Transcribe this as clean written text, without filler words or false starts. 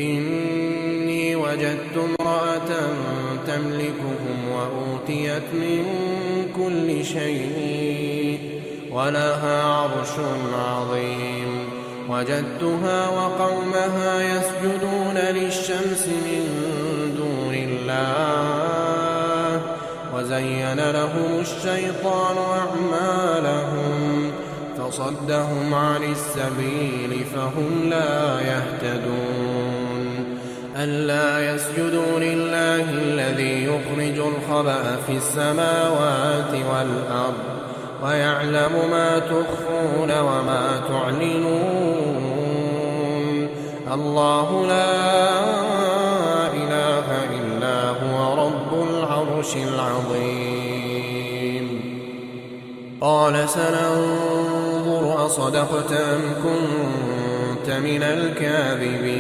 إني وجدت امرأة تملكهم وأوتيت من كل شيء ولها عرش عظيم وجدتها وقومها يسجدون للشمس من دون الله وزين لهم الشيطان أعمالهم فصدهم عن السبيل فهم لا يهتدون ألا يسجدوا لله الذي يخرج الخبأ في السماوات والأرض ويعلم ما تخفون وما تعلنون الله لا إله إلا هو رب العرش العظيم قال سننظر أصدقت أم كنت من الكاذبين